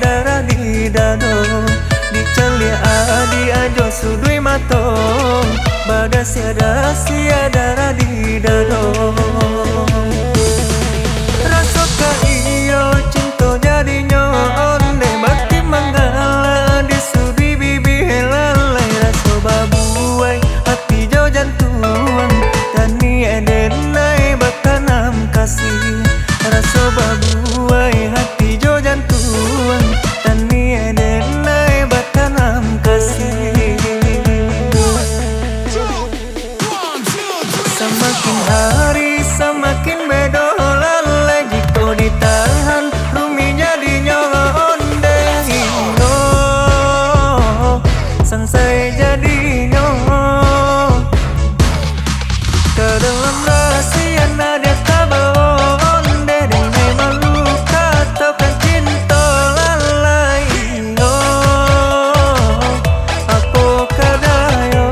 darah di dado dicelia adi ajo sudui mato bada sia darah di dado rasa ka iyo cinta jadinya onde bakti manggala di sudi bibi helalai rasa babuai hati jauh jantuan tani edenai bakanam kasih rasa babuai hati jauh jantuan tani edenai bakanam kasih semakin hari semakin bedo lalai jika ditahan rumi jadinya onde hingga sangsai jadinya ke dalam rahasia nada tabah onde dengan malu katakan cinta lalai hingga aku kadayo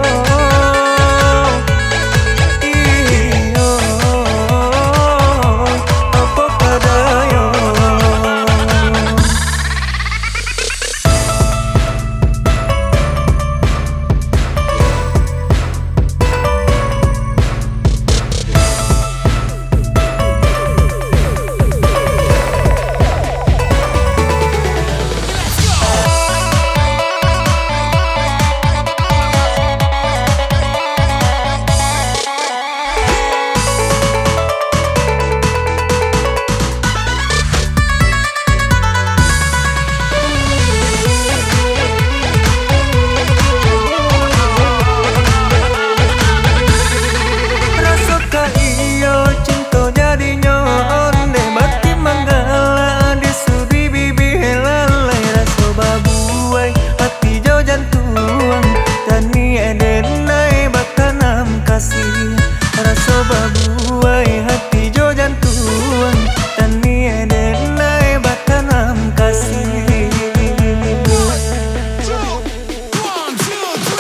iyo aku kadayo rasa babuai hati jo jantuan tani edenai bakanam kasih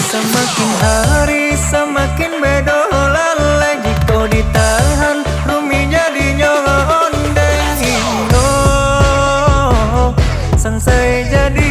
semakin hari semakin bedo lalai jika ditahan rumi jadinya onde hingga sangsai jadi